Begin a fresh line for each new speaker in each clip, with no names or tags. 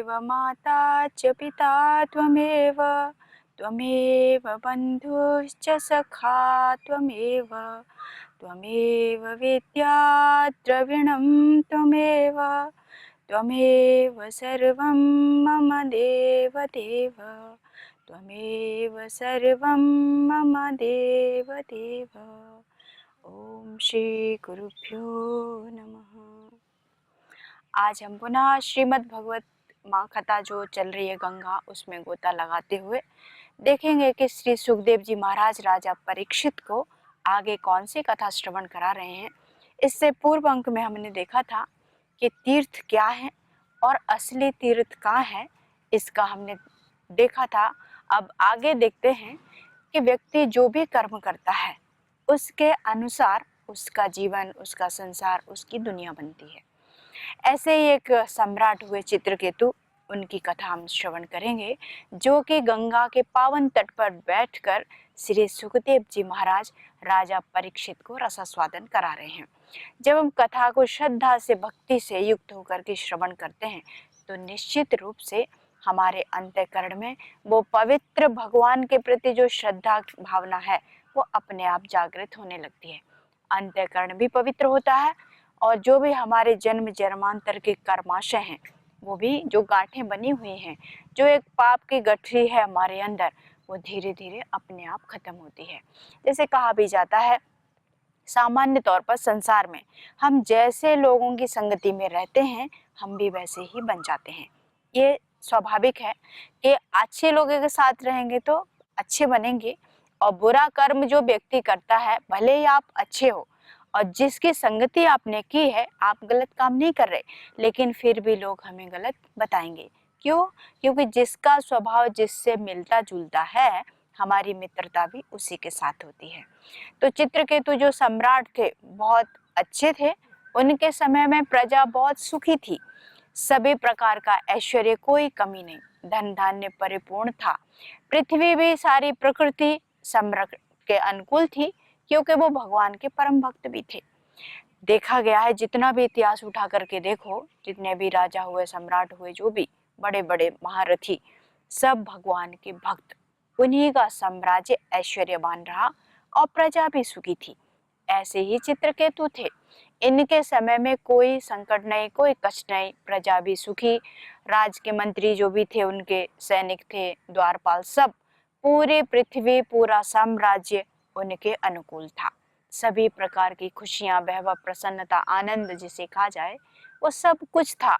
त्वमेव माता च पिता त्वमेव त्वमेव बन्धुश्च सखा त्वमेव त्वमेव विद्या द्रविणं त्वमेव त्वमेव सर्वं मम देव देव त्वमेव सर्वं मम देव देव। ओम श्री गुरुभ्यो नमः। आज हम पुनः श्रीमद् भगवत माँ कथा जो चल रही है गंगा, उसमें गोता लगाते हुए देखेंगे कि श्री सुखदेव जी महाराज राजा परीक्षित को आगे कौन सी कथा श्रवण करा रहे हैं। इससे पूर्व अंक में हमने देखा था कि तीर्थ क्या है और असली तीर्थ कहाँ है, इसका हमने देखा था। अब आगे देखते हैं कि व्यक्ति जो भी कर्म करता है उसके अनुसार उसका जीवन, उसका संसार, उसकी दुनिया बनती है। ऐसे ही एक सम्राट हुए चित्रकेतु, उनकी कथा हम श्रवण करेंगे, जो कि गंगा के पावन तट पर बैठकर श्री सुखदेव जी महाराज राजा परीक्षित को रसास्वादन करा रहे हैं। जब हम कथा को श्रद्धा से, भक्ति से युक्त होकर के श्रवण करते हैं तो निश्चित रूप से हमारे अंतःकरण में वो पवित्र भगवान के प्रति जो श्रद्धा भावना है वो अपने आप जागृत होने लगती है। अंतःकरण भी पवित्र होता है और जो भी हमारे जन्म जन्मांतर के कर्माशय हैं, वो भी जो गांठें बनी हुई हैं, जो एक पाप की गठरी है हमारे अंदर, वो धीरे धीरे अपने आप खत्म होती है। जैसे कहा भी जाता है, सामान्य तौर पर संसार में हम जैसे लोगों की संगति में रहते हैं हम भी वैसे ही बन जाते हैं। ये स्वाभाविक है कि अच्छे लोगों के साथ रहेंगे तो अच्छे बनेंगे, और बुरा कर्म जो व्यक्ति करता है, भले ही आप अच्छे हो और जिसकी संगति आपने की है, आप गलत काम नहीं कर रहे, लेकिन फिर भी लोग हमें गलत बताएंगे। क्यों? क्योंकि जिसका स्वभाव जिससे मिलता जुलता है, हमारी मित्रता भी उसी के साथ होती है। तो चित्रकेतु जो सम्राट थे बहुत अच्छे थे, उनके समय में प्रजा बहुत सुखी थी, सभी प्रकार का ऐश्वर्य, कोई कमी नहीं, धन धान्य परिपूर्ण था। पृथ्वी भी, सारी प्रकृति सम्राट के अनुकूल थी, क्योंकि वो भगवान के परम भक्त भी थे। देखा गया है, जितना भी इतिहास उठा करके देखो, जितने भी राजा हुए, सम्राट हुए, जो भी बड़े बड़े महारथी, सब भगवान के भक्त, उन्हीं का साम्राज्य ऐश्वर्यवान रहा और प्रजा भी सुखी थी। ऐसे ही चित्रकेतु थे, इनके समय में कोई संकट नहीं, कोई कष्ट नहीं, प्रजा भी सुखी, राज के मंत्री जो भी थे, उनके सैनिक थे, द्वारपाल, सब, पूरी पृथ्वी, पूरा साम्राज्य उनके अनुकूल था। सभी प्रकार की खुशियां, वैभव, प्रसन्नता, आनंद जिसे कहा जाए, वो सब कुछ था।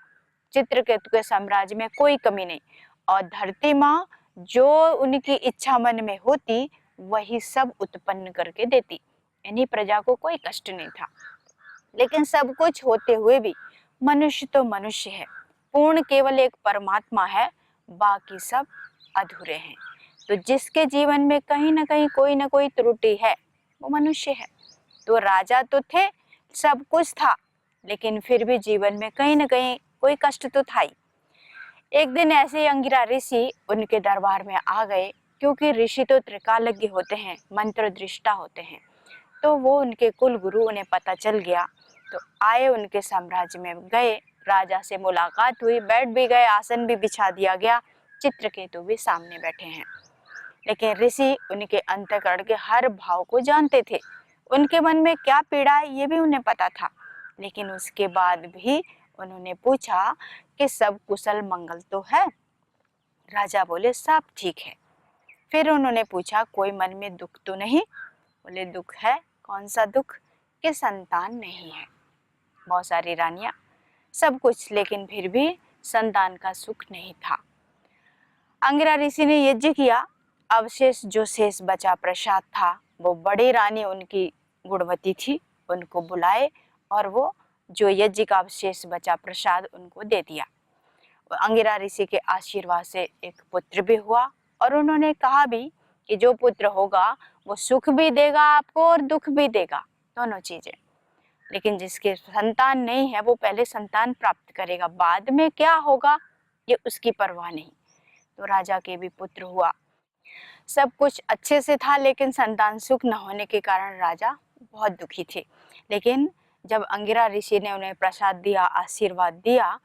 चित्रकेतु के साम्राज्य में कोई कमी नहीं, और धरती माँ जो उनकी इच्छा मन में होती वही सब उत्पन्न करके देती, यानी प्रजा को कोई कष्ट नहीं था। लेकिन सब कुछ होते हुए भी मनुष्य तो मनुष्य है, पूर्ण केवल एक परमात्मा है, बाकी सब अधूरे हैं। तो जिसके जीवन में कहीं ना कहीं कोई ना कोई त्रुटि है, वो मनुष्य है। तो राजा तो थे, सब कुछ था, लेकिन फिर भी जीवन में कहीं ना कहीं कोई कष्ट तो था ही। एक दिन ऐसे ही अंगिरा ऋषि उनके दरबार में आ गए, क्योंकि ऋषि तो त्रिकालज्ञ होते हैं, मंत्र दृष्टा होते हैं। तो वो उनके कुल गुरु, उन्हें पता चल गया, तो आए, उनके साम्राज्य में गए, राजा से मुलाकात हुई, बैठ भी गए, आसन भी बिछा दिया गया, चित्रकेतु भी सामने बैठे हैं। लेकिन ऋषि उनके अंतःकरण के हर भाव को जानते थे, उनके मन में क्या पीड़ा है ये भी उन्हें पता था। लेकिन उसके बाद भी उन्होंने पूछा कि सब कुशल मंगल तो है? राजा बोले सब ठीक है। फिर उन्होंने पूछा कोई मन में दुख तो नहीं? बोले दुख है। कौन सा दुख? कि संतान नहीं है। बहुत सारी रानियां, सब कुछ, लेकिन फिर भी संतान का सुख नहीं था। अंगिरा ऋषि ने यज्ञ किया, अवशेष जो शेष बचा प्रसाद था, वो बड़ी रानी उनकी गुणवती थी, उनको बुलाए और वो जो यज्ञ का अवशेष बचा प्रसाद उनको दे दिया। अंगिरा ऋषि के आशीर्वाद से एक पुत्र भी हुआ, और उन्होंने कहा भी कि जो पुत्र होगा वो सुख भी देगा आपको और दुख भी देगा, दोनों चीजें। लेकिन जिसके संतान नहीं है वो पहले संतान प्राप्त करेगा, बाद में क्या होगा ये उसकी परवाह नहीं। तो राजा के भी पुत्र हुआ, सब कुछ अच्छे से था, लेकिन संतान सुख न होने के कारण राजा बहुत दुखी थे। लेकिन जब अंगिरा ऋषि ने उन्हें प्रसाद दिया, आशीर्वाद दिया,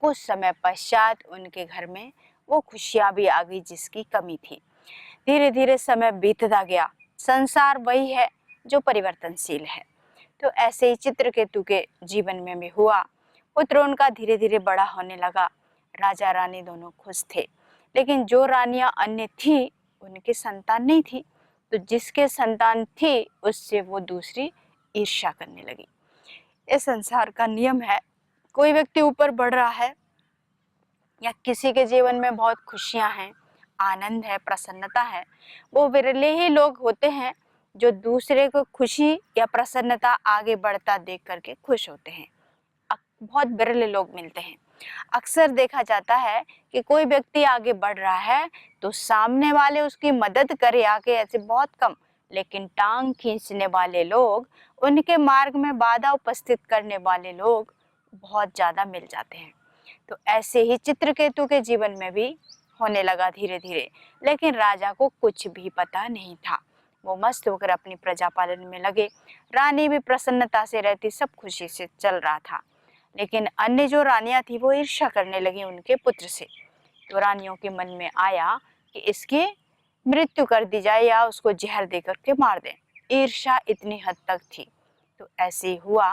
कुछ समय पश्चात उनके घर में वो खुशियां भी आ गई जिसकी कमी थी। धीरे धीरे समय बीतता गया। संसार वही है जो परिवर्तनशील है। तो ऐसे ही चित्रकेतु के जीवन में भी हुआ। पुत्र उनका धीरे धीरे बड़ा होने लगा। राजा रानी दोनों खुश थे, लेकिन जो रानियां अन्य थी उनकी संतान नहीं थी। तो जिसके संतान थी उससे वो दूसरी ईर्ष्या करने लगी। ये संसार का नियम है। कोई व्यक्ति ऊपर बढ़ रहा है या किसी के जीवन में बहुत खुशियां हैं, आनंद है, प्रसन्नता है, वो विरले ही लोग होते हैं जो दूसरे को खुशी या प्रसन्नता आगे बढ़ता देख करके खुश होते हैं। बहुत विरले लोग मिलते हैं। अक्सर देखा जाता है कि कोई व्यक्ति आगे बढ़ रहा है तो सामने वाले उसकी मदद करे आगे, ऐसे बहुत कम, लेकिन टांग खींचने वाले लोग, उनके मार्ग में बाधा उपस्थित करने वाले लोग बहुत ज्यादा मिल जाते हैं। तो ऐसे ही चित्रकेतु के जीवन में भी होने लगा धीरे धीरे। लेकिन राजा को कुछ भी पता नहीं था। वो मस्त होकर अपनी प्रजा पालन में लगे। रानी भी प्रसन्नता से रहती, सब खुशी से चल रहा था। लेकिन अन्य जो रानियां थी वो ईर्ष्या करने लगी उनके पुत्र से। तो रानियों के मन में आया कि इसकी मृत्यु कर दी जाए या उसको जहर दे करके मार दें। ईर्ष्या इतनी हद तक थी। तो ऐसे ही हुआ।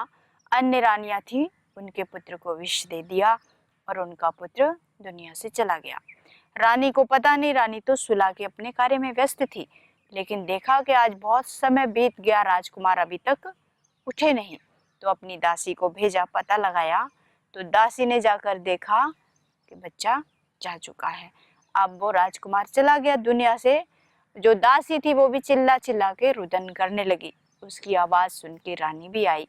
अन्य रानियां थी, उनके पुत्र को विष दे दिया और उनका पुत्र दुनिया से चला गया। रानी को पता नहीं, रानी तो सुला के अपने कार्य में व्यस्त थी। लेकिन देखा कि आज बहुत समय बीत गया, राजकुमार अभी तक उठे नहीं। तो अपनी दासी को भेजा, पता लगाया। तो दासी ने जाकर देखा कि बच्चा जा चुका है। अब वो राजकुमार चला गया दुनिया से। जो दासी थी वो भी चिल्ला चिल्ला के रुदन करने लगी। उसकी आवाज सुन के रानी भी आई।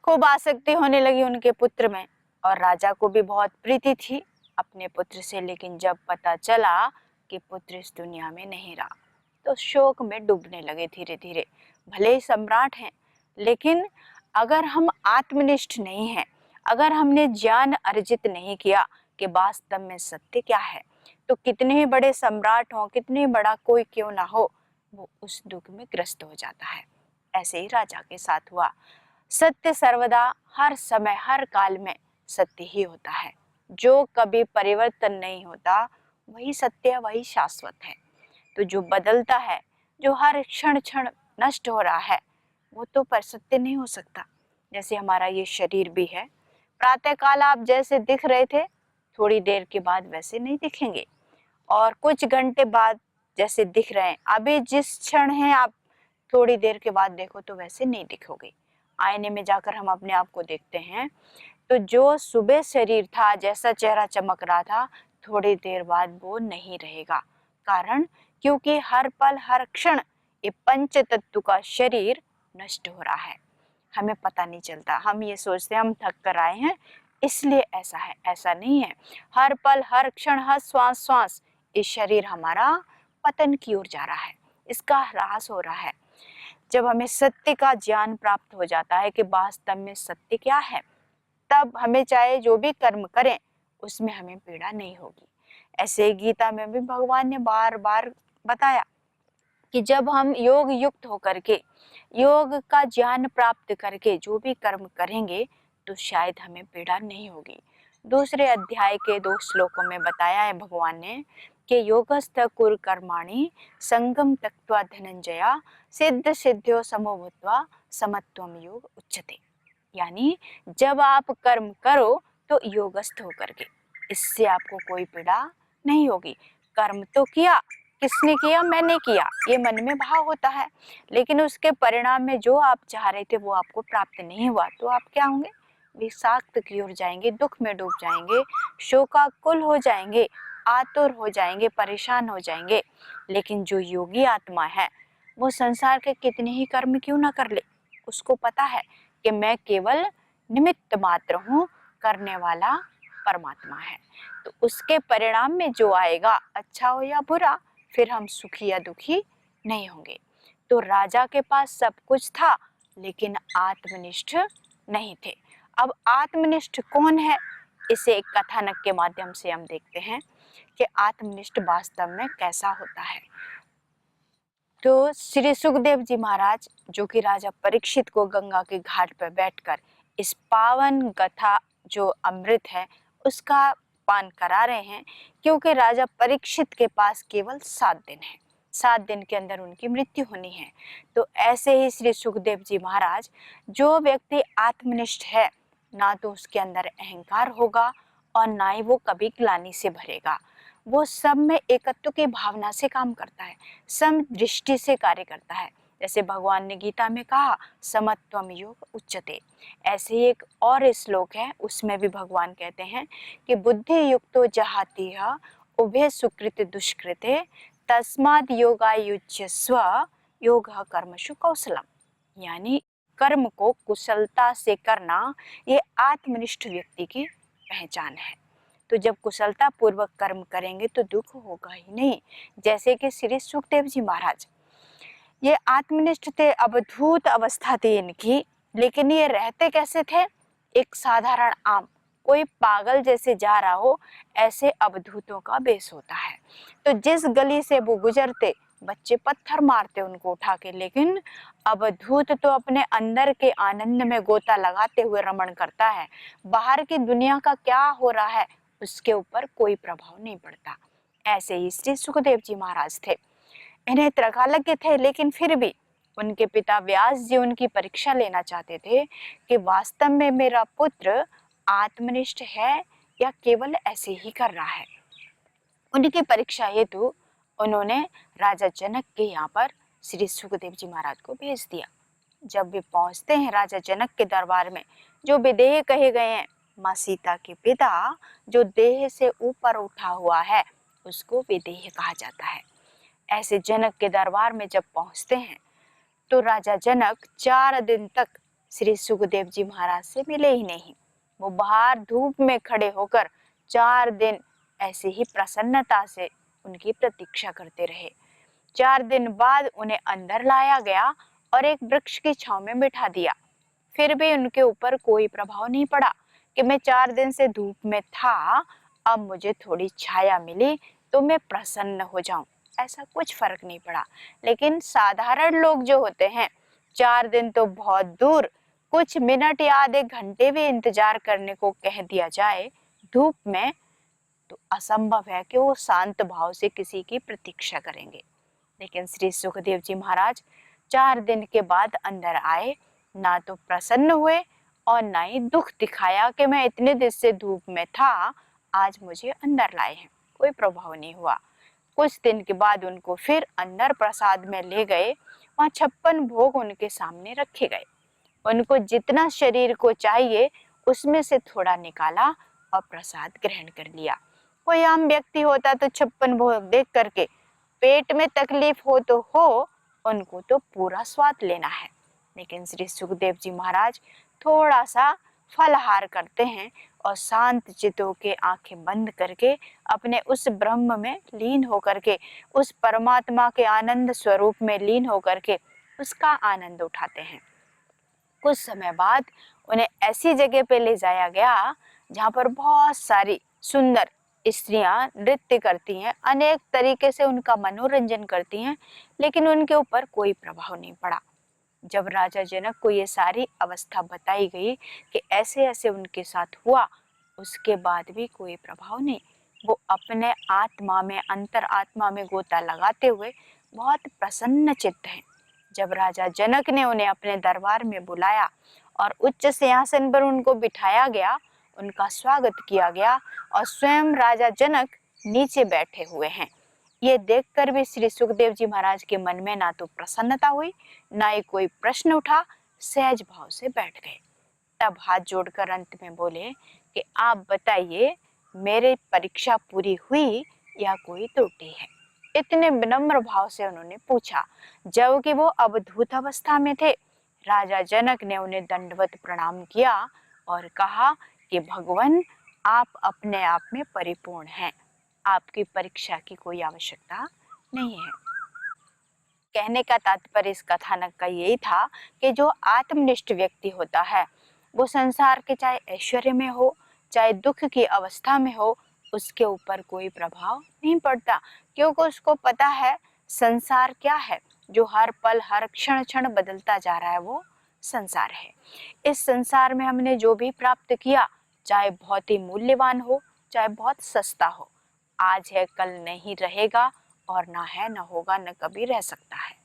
खूब आसक्ति होने लगी उनके पुत्र में और राजा को भी बहुत प्रीति थी अपने पुत्र से। लेकिन जब पता चला कि पुत्र इस दुनिया में नहीं रहा तो शोक में डूबने लगे धीरे धीरे। भले ही सम्राट हैं, लेकिन अगर हम आत्मनिष्ठ नहीं हैं, अगर हमने ज्ञान अर्जित नहीं किया कि वास्तव में सत्य क्या है, तो कितने ही बड़े सम्राट हों, कितने बड़ा कोई क्यों ना हो, वो उस दुख में ग्रस्त हो जाता है। ऐसे ही राजा के साथ हुआ। सत्य सर्वदा, हर समय, हर काल में सत्य ही होता है। जो कभी परिवर्तन नहीं होता वही सत्य है, वही शाश्वत है। तो जो बदलता है, जो हर क्षण क्षण नष्ट हो रहा है, वो तो पर सत्य नहीं हो सकता। जैसे हमारा ये शरीर भी है। प्रातः काल आप जैसे दिख रहे थे, थोड़ी देर के बाद वैसे नहीं दिखेंगे, और कुछ घंटे बाद जैसे दिख रहे हैं, अभी जिस क्षण है आप थोड़ी देर के बाद देखो तो वैसे नहीं दिखोगे। आईने में जाकर हम अपने आप को देखते हैं तो जो सुबह शरीर था, जैसा चेहरा चमक रहा था, थोड़ी देर बाद वो नहीं रहेगा। कारण क्योंकि हर पल हर क्षण ये पंच तत्व का शरीर नष्ट हो रहा है। हमें पता नहीं चलता, हम ये सोचते हैं हम थक कर आए हैं इसलिए ऐसा है। ऐसा नहीं है। हर पल हर क्षण, हर श्वास श्वास ये शरीर हमारा पतन की ओर जा रहा है, इसका ह्रास हो रहा है। जब हमें सत्य का ज्ञान प्राप्त हो जाता है कि वास्तव में सत्य क्या है, तब हमें चाहे जो भी कर्म करें उसमें हमें पीड़ा नहीं होगी। ऐसे ही गीता में भी भगवान ने बार बार बताया कि जब हम योग युक्त होकर के, योग का ज्ञान प्राप्त करके जो भी कर्म करेंगे तो शायद हमें पीड़ा नहीं होगी। दूसरे अध्याय के 2 श्लोकों में बताया है भगवान ने कि योगस्थ कुरु कर्माणि संगम त्यक्त्वा धनंजया सिद्ध सिद्ध्यो समो भूत्वा समत्वम योग उच्यते। यानी जब आप कर्म करो तो योगस्थ होकर के, इससे आपको कोई पीड़ा नहीं होगी। कर्म तो किया, किसने किया? मैंने किया, ये मन में भाव होता है, लेकिन उसके परिणाम में जो आप चाह रहे थे वो आपको प्राप्त नहीं हुआ तो आप क्या होंगे? विषाक्त की ओर जाएंगे, दुख में डूब जाएंगे, शोकाकुल हो जाएंगे, आतुर हो जाएंगे, परेशान हो जाएंगे। लेकिन जो योगी आत्मा है वो संसार के कितने ही कर्म क्यों ना कर ले, उसको पता है कि मैं केवल निमित्त मात्र हूँ, करने वाला परमात्मा है। तो उसके परिणाम में जो आएगा, अच्छा हो या बुरा, फिर हम सुखी या दुखी नहीं होंगे। तो राजा के पास सब कुछ था लेकिन आत्मनिष्ठ नहीं थे। अब आत्मनिष्ठ कौन है, इसे एक कथानक के माध्यम से हम देखते हैं कि आत्मनिष्ठ वास्तव में कैसा होता है। तो श्री सुखदेव जी महाराज, जो कि राजा परीक्षित को गंगा के घाट पर बैठकर इस पावन जो अमृत है उसका पान करा रहे हैं, क्योंकि राजा परीक्षित के पास केवल 7 दिन है, 7 दिन के अंदर उनकी मृत्यु होनी है। तो ऐसे ही श्री सुखदेव जी महाराज, जो व्यक्ति आत्मनिष्ठ है, ना तो उसके अंदर अहंकार होगा और ना ही वो कभी ग्लानि से भरेगा। वो सब में एकत्व की भावना से काम करता है, सम दृष्टि से कार्य करता है। जैसे भगवान ने गीता में कहा, समत्वम योग उच्चते। ऐसे ही एक और श्लोक है, उसमें भी भगवान कहते हैं कि बुद्धि युक्तो जहाति उभय सुकृत दुष्कृते तस्माद योगायुज्यस्व योग कर्मसु कौशलम। यानी कर्म को कुशलता से करना, ये आत्मनिष्ठ व्यक्ति की पहचान है। तो जब कुशलता पूर्वक कर्म करेंगे तो दुख होगा ही नहीं। जैसे कि श्री सुखदेव जी महाराज, ये आत्मनिष्ठ थे, अवधूत अवस्था थी इनकी, लेकिन ये रहते कैसे थे? एक साधारण आम, कोई पागल जैसे जा रहा हो, ऐसे अवधूतों का बेस होता है। तो जिस गली से वो गुजरते, बच्चे पत्थर मारते उनको उठा के, लेकिन अवधूत तो अपने अंदर के आनंद में गोता लगाते हुए रमण करता है। बाहर की दुनिया का क्या हो रहा है उसके ऊपर कोई प्रभाव नहीं पड़ता। ऐसे ही श्री सुखदेव जी महाराज थे। इन्हें त्रिकालज्ञ थे, लेकिन फिर भी उनके पिता व्यास जी उनकी परीक्षा लेना चाहते थे कि वास्तव में मेरा पुत्र आत्मनिष्ठ है या केवल ऐसे ही कर रहा है। उनकी परीक्षा हेतु उन्होंने राजा जनक के यहाँ पर श्री सुखदेव जी महाराज को भेज दिया। जब वे पहुंचते हैं राजा जनक के दरबार में, जो विदेह कहे गए हैं, माँ सीता के पिता जो देह से ऊपर उठा हुआ है उसको विदेह कहा जाता है। ऐसे जनक के दरबार में जब पहुंचते हैं तो राजा जनक 4 दिन तक श्री सुखदेव जी महाराज से मिले ही नहीं। वो बाहर धूप में खड़े होकर 4 दिन ऐसे ही प्रसन्नता से उनकी प्रतीक्षा करते रहे। 4 दिन बाद उन्हें अंदर लाया गया और एक वृक्ष की छांव में बिठा दिया। फिर भी उनके ऊपर कोई प्रभाव नहीं पड़ा कि मैं 4 दिन से धूप में था, अब मुझे थोड़ी छाया मिली तो मैं प्रसन्न हो जाऊं। ऐसा कुछ फर्क नहीं पड़ा। लेकिन साधारण लोग जो होते हैं, 4 दिन तो बहुत दूर, कुछ मिनट या आधे घंटे भी इंतजार करने को कह दिया जाए धूप में, तो असंभव है कि वो शांत भाव से किसी की प्रतीक्षा करेंगे। लेकिन श्री सुखदेव जी महाराज 4 दिन के बाद अंदर आए, ना तो प्रसन्न हुए और ना ही दुख दिखाया कि मैं इतने दिन से धूप में था, आज मुझे अंदर लाए हैं। कोई प्रभाव नहीं हुआ। कुछ दिन के बाद उनको फिर अंदर प्रसाद में ले गए। वहाँ 56 भोग उनके सामने रखे गए। उनको जितना शरीर को चाहिए उसमें से थोड़ा निकाला और प्रसाद ग्रहण कर लिया। कोई आम व्यक्ति होता तो 56 भोग देख करके पेट में तकलीफ हो तो हो, उनको तो पूरा स्वाद लेना है। लेकिन श्री सुखदेव जी महाराज थोड़ा सा फलहार करते हैं और शांत चित्तों के आंखें बंद करके अपने उस ब्रह्म में लीन होकर के, उस परमात्मा के आनंद स्वरूप में लीन होकर के उसका आनंद उठाते हैं। कुछ समय बाद उन्हें ऐसी जगह पे ले जाया गया जहाँ पर बहुत सारी सुंदर स्त्रियां नृत्य करती हैं, अनेक तरीके से उनका मनोरंजन करती हैं, लेकिन उनके ऊपर कोई प्रभाव नहीं पड़ा। जब राजा जनक को ये सारी अवस्था बताई गई कि ऐसे ऐसे उनके साथ हुआ, उसके बाद भी कोई प्रभाव नहीं। वो अपने आत्मा में, अंतर आत्मा में गोता लगाते हुए बहुत प्रसन्न चित्त हैं। जब राजा जनक ने उन्हें अपने दरबार में बुलाया और उच्च सिंहासन पर उनको बिठाया गया, उनका स्वागत किया गया और स्वयं राजा जनक नीचे बैठे हुए हैं। ये देखकर भी श्री सुखदेव जी महाराज के मन में ना तो प्रसन्नता हुई, ना ही कोई प्रश्न उठा, सहज भाव से बैठ गए। तब हाथ जोड़कर अंत में बोले कि आप बताइए, मेरी परीक्षा पूरी हुई या कोई त्रुटि है? इतने विनम्र भाव से उन्होंने पूछा, जबकि वो अवधूत अवस्था में थे। राजा जनक ने उन्हें दंडवत प्रणाम किया और कहा कि भगवान, आप अपने आप में परिपूर्ण हैं, आपकी परीक्षा की कोई आवश्यकता नहीं है। कहने का तात्पर्य इस कथानक का यही था कि जो आत्मनिष्ठ व्यक्ति होता है, वो संसार के चाहे ऐश्वर्य में हो, चाहे दुख की अवस्था में हो, उसके ऊपर कोई प्रभाव नहीं पड़ता, क्योंकि उसको पता है संसार क्या है। जो हर पल हर क्षण क्षण बदलता जा रहा है वो संसार है। इस संसार में हमने जो भी प्राप्त किया, चाहे बहुत ही मूल्यवान हो, चाहे बहुत सस्ता हो। आज है कल नहीं रहेगा, और ना है ना होगा न कभी रह सकता है।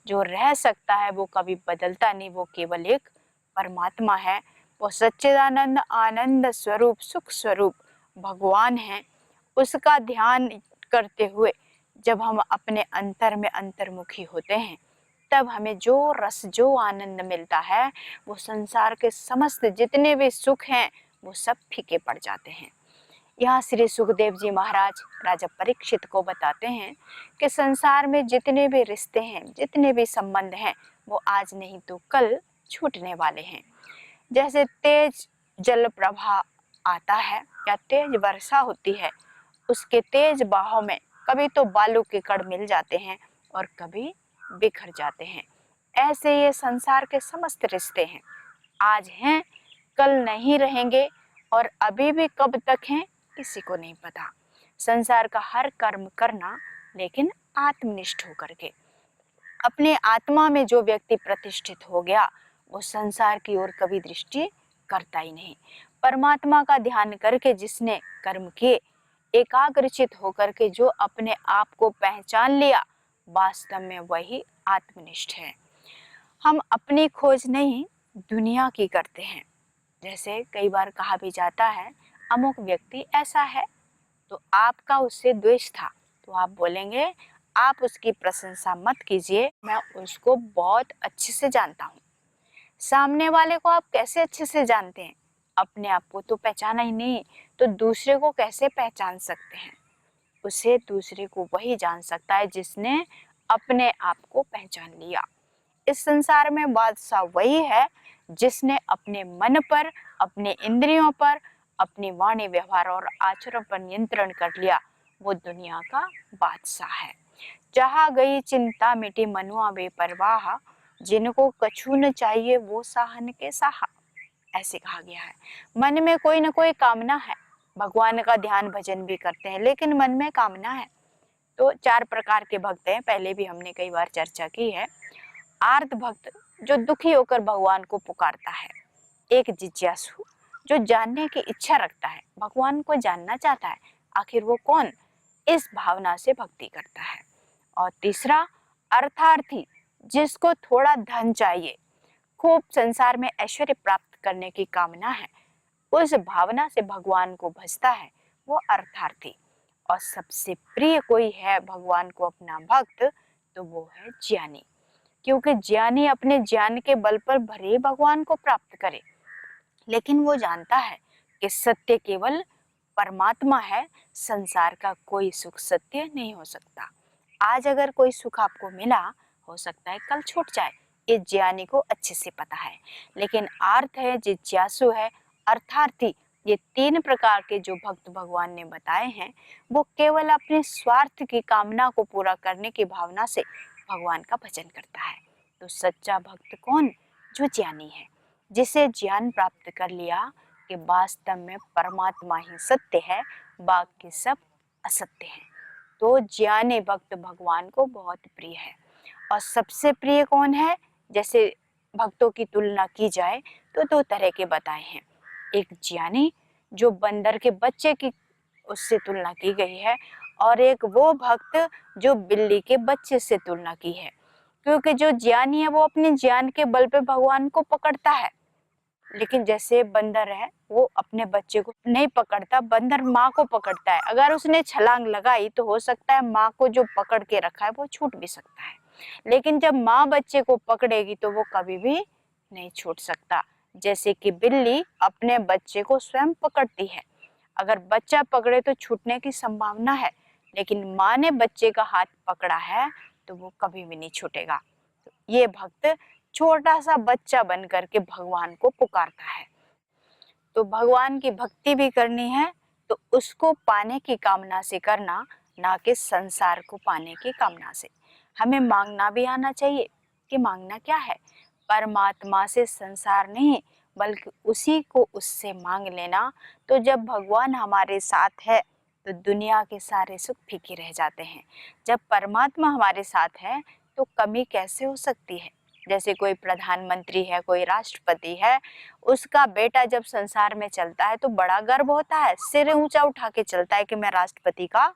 जो रह सकता है वो कभी बदलता नहीं, वो केवल एक परमात्मा है। वो सच्चिदानंद आनंद स्वरूप सुख स्वरूप भगवान है। उसका ध्यान करते हुए जब हम अपने अंतर में अंतर्मुखी होते हैं, तब हमें जो रस जो आनंद मिलता है, वो संसार के समस्त जितने भी सुख हैं वो सब फीके पड़ जाते हैं। यहाँ श्री सुखदेव जी महाराज राजा परीक्षित को बताते हैं कि संसार में जितने भी रिश्ते हैं, जितने भी संबंध हैं, वो आज नहीं तो कल छूटने वाले हैं। जैसे तेज जल प्रवाह आता है या तेज वर्षा होती है, उसके तेज बहाव में कभी तो बालू के कण मिल जाते हैं और कभी बिखर जाते हैं। ऐसे ये संसार के समस्त रिश्ते हैं, आज हैं कल नहीं रहेंगे, और अभी भी कब तक हैं किसी को नहीं पता। संसार का हर कर्म करना, लेकिन आत्मनिष्ठ होकर के। अपने आत्मा में जो व्यक्ति प्रतिष्ठित हो गया, वो संसार की ओर कभी दृष्टि करता ही नहीं। परमात्मा का ध्यान करके जिसने कर्म किए, एकाग्रचित होकर के जो अपने आप को पहचान लिया, वास्तव में वही आत्मनिष्ठ है। हम अपनी खोज नहीं दुनिया की करते हैं। जैसे कई बार कहा भी जाता है, अमुक व्यक्ति ऐसा है, तो आपका उससे द्वेष था, तो आप बोलेंगे आप उसकी प्रशंसा मत कीजिए, मैं उसको बहुत अच्छे से जानता हूँ। सामने वाले को आप कैसे अच्छे से जानते हैं? अपने आप को तो पहचाना ही नहीं, तो दूसरे को कैसे पहचान सकते हैं? उसे दूसरे को वही जान सकता है जिसने अपने आप को पहचान लिया। इस संसार में बादशाह वही है जिसने अपने मन पर, अपने इंद्रियों पर, अपनी वाणी व्यवहार और आचरण पर नियंत्रण कर लिया। वो दुनिया का बादशाह है। जहाँ गई चिंता मिटी मनुआ बेपरवाह, जिनको कछु न चाहिए वो साहन के साहा, ऐसे कहा गया है। मन में कोई न कोई कामना है, भगवान का ध्यान भजन भी करते हैं, लेकिन मन में कामना है। तो 4 प्रकार के भक्त हैं, पहले भी हमने कई बार चर्चा की है। आर्त भक्त, जो दुखी होकर भगवान को पुकारता है। एक जिज्ञासु, जो जानने की इच्छा रखता है, भगवान को जानना चाहता है आखिर वो कौन, इस भावना से भक्ति करता है। और तीसरा अर्थार्थी, जिसको थोड़ा धन चाहिए, खूब संसार में ऐश्वर्य प्राप्त करने की कामना है, उस भावना से भगवान को भजता है, वो अर्थार्थी। और सबसे प्रिय कोई है भगवान को अपना भक्त, तो वो है ज्ञानी। क्योंकि ज्ञानी अपने ज्ञान के बल पर भले भगवान को प्राप्त करे, लेकिन वो जानता है कि सत्य केवल परमात्मा है, संसार का कोई सुख सत्य नहीं हो सकता। आज अगर कोई सुख आपको मिला, हो सकता है कल छूट जाए, ये ज्ञानी को अच्छे से पता है। लेकिन आर्थ है, जिज्ञासु है, अर्थार्थी, ये 3 प्रकार के जो भक्त भगवान ने बताए हैं, वो केवल अपने स्वार्थ की कामना को पूरा करने की भावना से भगवान का भजन करता है। तो सच्चा भक्त कौन? जो ज्ञानी है, जिसे ज्ञान प्राप्त कर लिया कि वास्तव में परमात्मा ही सत्य है, बाकी सब असत्य है। तो ज्ञानी भक्त भगवान को बहुत प्रिय है। और सबसे प्रिय कौन है? जैसे भक्तों की तुलना की जाए तो 2 तरह के बताए हैं। एक ज्ञानी, जो बंदर के बच्चे की उससे तुलना की गई है, और एक वो भक्त जो बिल्ली के बच्चे से तुलना की है। क्योंकि जो ज्ञानी है वो अपने ज्ञान के बल पे भगवान को पकड़ता है, लेकिन जैसे बंदर है वो अपने बच्चे को नहीं पकड़ता, बंदर माँ को पकड़ता है। अगर उसने छलांग लगाई तो हो सकता है माँ को जो पकड़ के रखा है वो छूट भी सकता है, लेकिन जब माँ बच्चे को पकड़ेगी तो वो कभी भी नहीं छूट सकता। जैसे कि बिल्ली अपने बच्चे को स्वयं पकड़ती है, अगर बच्चा पकड़े तो छूटने की संभावना है, लेकिन माँ ने बच्चे का हाथ पकड़ा है तो वो कभी भी नहीं छूटेगा। तो ये भक्त छोटा सा बच्चा बन करके भगवान को पुकारता है। तो भगवान की भक्ति भी करनी है तो उसको पाने की कामना से करना, ना कि संसार को पाने की कामना से। हमें मांगना भी आना चाहिए कि मांगना क्या है, परमात्मा से संसार नहीं, बल्कि उसी को उससे मांग लेना। तो जब भगवान हमारे साथ है तो दुनिया के सारे सुख फीके रह जाते हैं। जब परमात्मा हमारे साथ है तो कमी कैसे हो सकती है? जैसे कोई प्रधानमंत्री है, कोई राष्ट्रपति है, उसका बेटा जब संसार में चलता है तो बड़ा गर्व होता है, सिर ऊंचा उठा के चलता है कि मैं राष्ट्रपति का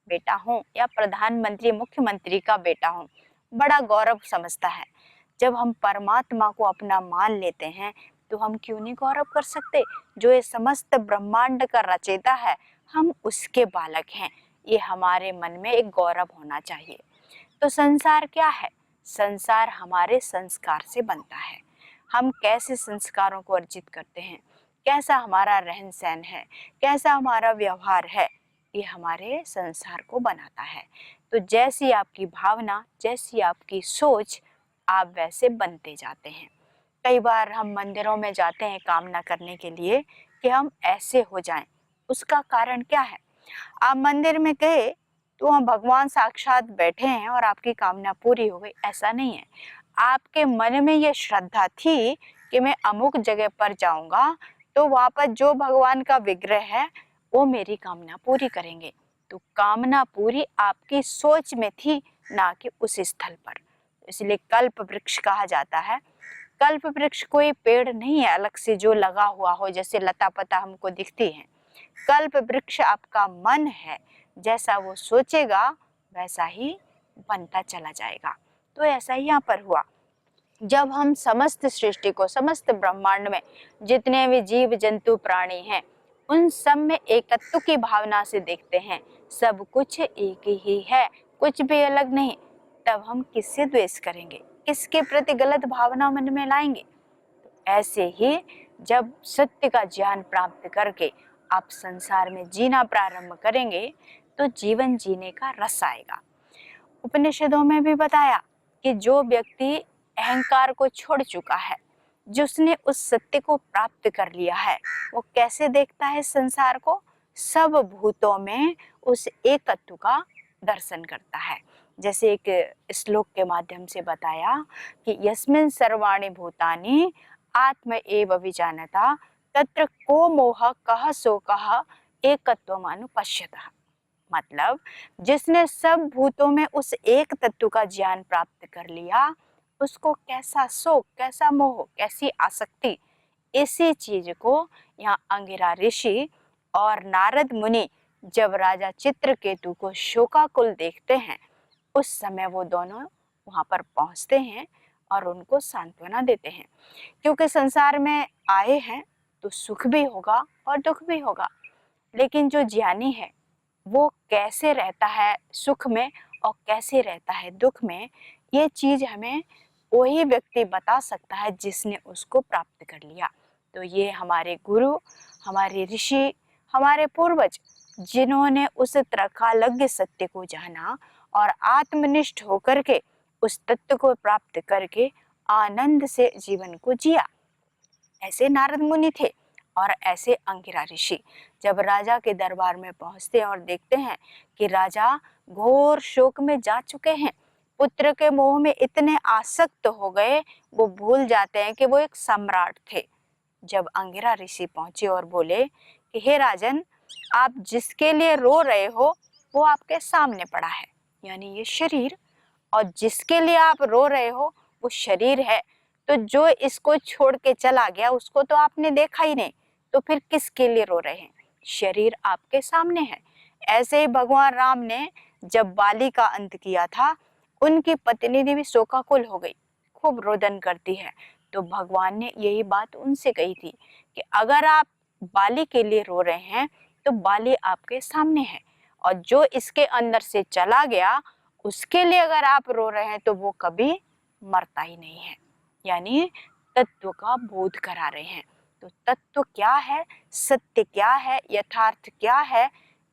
बेटा हूँ या प्रधानमंत्री मुख्यमंत्री का बेटा हूँ, बड़ा गौरव समझता है। जब हम परमात्मा को अपना मान लेते हैं तो हम क्यों नहीं गौरव कर सकते? जो ये समस्त ब्रह्मांड का रचयिता है, हम उसके बालक हैं, ये हमारे मन में एक गौरव होना चाहिए। तो संसार क्या है? संसार हमारे संस्कार से बनता है। हम कैसे संस्कारों को अर्जित करते हैं, कैसा हमारा रहन सहन है, कैसा हमारा व्यवहार है, ये हमारे संसार को बनाता है। तो जैसी आपकी भावना, जैसी आपकी सोच, आप वैसे बनते जाते हैं। कई बार हम मंदिरों में जाते हैं कामना करने के लिए कि हम ऐसे हो जाएं। उसका कारण क्या है? आप मंदिर में गए तो वहाँ भगवान साक्षात बैठे हैं और आपकी कामना पूरी हो गई, ऐसा नहीं है। आपके मन में ये श्रद्धा थी कि मैं अमुक जगह पर जाऊंगा तो वहाँ पर जो भगवान का विग्रह है वो मेरी कामना पूरी करेंगे। तो कामना पूरी आपकी सोच में थी, ना कि उस स्थल पर। इसलिए कल्प वृक्ष कहा जाता है। कल्प वृक्ष कोई पेड़ नहीं है अलग से जो लगा हुआ हो, जैसे लता पता हमको दिखती है। कल्प वृक्ष आपका मन है, जैसा वो सोचेगा वैसा ही बनता चला जाएगा। तो ऐसा ही यहाँ पर हुआ। जब हम समस्त सृष्टि को, समस्त ब्रह्मांड में जितने भी जीव जंतु प्राणी हैं, उन सब में एकत्व की भावना से देखते हैं, सब कुछ एक ही है, कुछ भी अलग नहीं, तब हम किससे द्वेष करेंगे, किसके प्रति गलत भावना मन में लाएंगे? तो ऐसे ही जब सत्य का ज्ञान प्राप्त करके आप संसार में जीना प्रारंभ करेंगे तो जीवन जीने का रस आएगा। उपनिषदों में भी बताया कि जो व्यक्ति अहंकार को छोड़ चुका है, जिसने उस सत्य को प्राप्त कर लिया है, वो कैसे देखता है संसार को? सब भूतों में उस एकत्व का दर्शन करता है। जैसे एक श्लोक के माध्यम से बताया कि यस्मिन् सर्वाणि भूतानि आत्म एव विजानता तत्र को मोह कह सो कह एकत्वमनुपश्यतः। मतलब जिसने सब भूतों में उस एक तत्व का ज्ञान प्राप्त कर लिया, उसको कैसा शोक, कैसा मोह, कैसी आसक्ति, इसी चीज को यहाँ अंगिरा ऋषि और नारद मुनि जब राजा चित्रकेतु को शोकाकुल देखते हैं, उस समय वो दोनों वहां पर पहुंचते हैं और उनको सांत्वना देते हैं। क्योंकि संसार में आए हैं तो सुख भी होगा और दुख भी होगा, लेकिन जो ज्ञानी है वो कैसे रहता है सुख में और कैसे रहता है दुख में, ये चीज हमें वही व्यक्ति बता सकता है जिसने उसको प्राप्त कर लिया। तो ये हमारे गुरु, हमारे ऋषि, हमारे पूर्वज, जिन्होंने उस त्रकालज्ञ सत्य को जाना और आत्मनिष्ठ होकर के उस तत्व को प्राप्त करके आनंद से जीवन को जिया, ऐसे नारद मुनि थे। और ऐसे अंगिरा ऋषि जब राजा के दरबार में पहुंचते हैं और देखते हैं कि राजा घोर शोक में जा चुके हैं, पुत्र के मोह में इतने आसक्त हो गए, वो भूल जाते हैं कि वो एक सम्राट थे। जब अंगिरा ऋषि पहुंचे और बोले कि हे राजन, आप जिसके लिए रो रहे हो वो आपके सामने पड़ा है, यानी ये शरीर, और जिसके लिए आप रो रहे हो वो शरीर है, तो जो इसको छोड़ के चला गया उसको तो आपने देखा ही नहीं, तो फिर किसके लिए रो रहे हैं? शरीर आपके सामने है। ऐसे ही भगवान राम ने जब बाली का अंत किया था, उनकी पत्नी ने भी शोकाकुल हो गई, खूब रोदन करती है। तो भगवान ने यही बात उनसे कही थी कि अगर आप बाली के लिए रो रहे हैं तो बाली आपके सामने है, और जो इसके अंदर से चला गया उसके लिए अगर आप रो रहे हैं तो वो कभी मरता ही नहीं है। यानी तत्व का बोध करा रहे हैं। तो तत्व क्या है, सत्य क्या है, यथार्थ क्या है,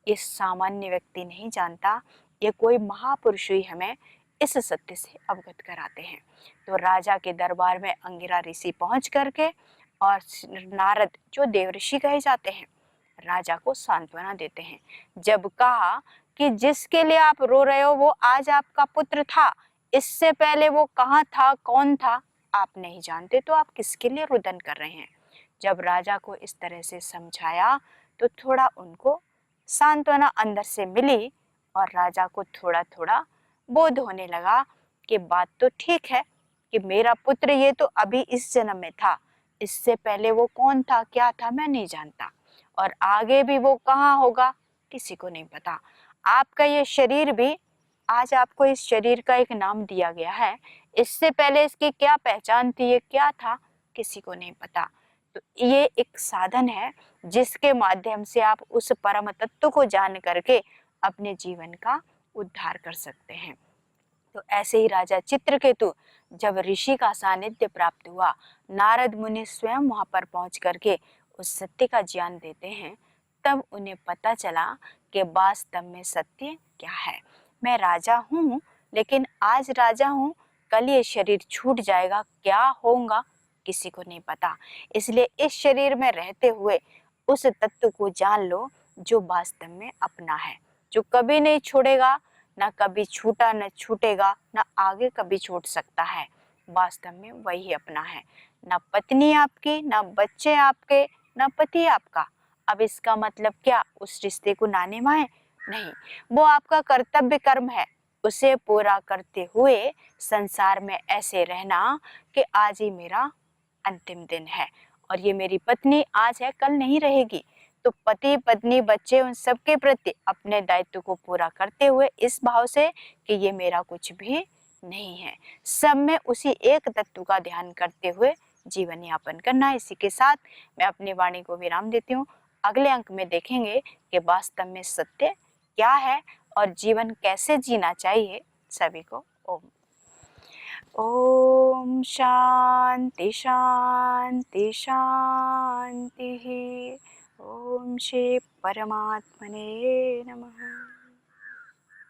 ये सामान्य व्यक्ति नहीं जानता, ये कोई महापुरुष ही हमें इस सत्य से अवगत कराते हैं। तो राजा के दरबार में अंगिरा ऋषि पहुंच करके और नारद, जो देवऋषि कहे जाते हैं, राजा को सांत्वना देते हैं। जब कहा कि जिसके लिए आप रो रहे हो वो आज आपका पुत्र था, इससे पहले वो कहाँ था, कौन था, आप नहीं जानते, तो आप किसके लिए रुदन कर रहे हैं? जब राजा को इस तरह से समझाया तो थोड़ा उनको सांत्वना अंदर से मिली और राजा को थोड़ा थोड़ा बोध होने लगा कि बात तो ठीक है, कि मेरा पुत्र ये तो अभी इस जन्म में था, इससे पहले वो कौन था, क्या था, मैं नहीं जानता, और आगे भी वो कहाँ होगा किसी को नहीं पता। आपका ये शरीर भी, आज आपको इस शरीर का एक नाम दिया गया है, इससे पहले इसकी क्या पहचान थी, ये क्या था, किसी को नहीं पता। तो ये एक साधन है जिसके माध्यम से आप उस परम तत्व को जान करके अपने जीवन का उद्धार कर सकते हैं। तो ऐसे ही राजा चित्रकेतु जब ऋषि का सानिध्य प्राप्त हुआ, नारद मुनि स्वयं वहां पर पहुंच करके उस सत्य का ज्ञान देते हैं, तब उन्हें पता चला कि वास्तव में सत्य क्या है। मैं राजा हूँ, लेकिन आज राजा हूँ, कल ये शरीर छूट जाएगा, क्या होगा किसी को नहीं पता। इसलिए इस शरीर में रहते हुए उस तत्व को जान लो जो वास्तव में अपना है, जो कभी नहीं छोड़ेगा, ना कभी छूटा न छूटेगा, ना आगे कभी छूट सकता है। वास्तव में वही अपना है, ना पत्नी आपकी, ना बच्चे आपके, ना पति आपका। अब इसका मतलब क्या, उस रिश्ते को ना निभाएं? नहीं, वो आपका कर्तव्य कर्म है, उसे पूरा करते हुए संसार में ऐसे रहना कि आज ही मेरा अंतिम दिन है, और ये मेरी पत्नी आज है, कल नहीं रहेगी। तो पति पत्नी बच्चे उन सबके प्रति अपने दायित्व को पूरा करते हुए इस भाव से कि ये मेरा कुछ भी नहीं है, सब में उसी एक तत्व का ध्यान करते हुए जीवन यापन करना। इसी के साथ मैं अपनी वाणी को विराम देती हूँ। अगले अंक में देखेंगे कि वास्तव में सत्य क्या है और जीवन कैसे जीना चाहिए। सभी को ओम। ओम शांति शांति शांति। ओम श्री परमात्मने नमः।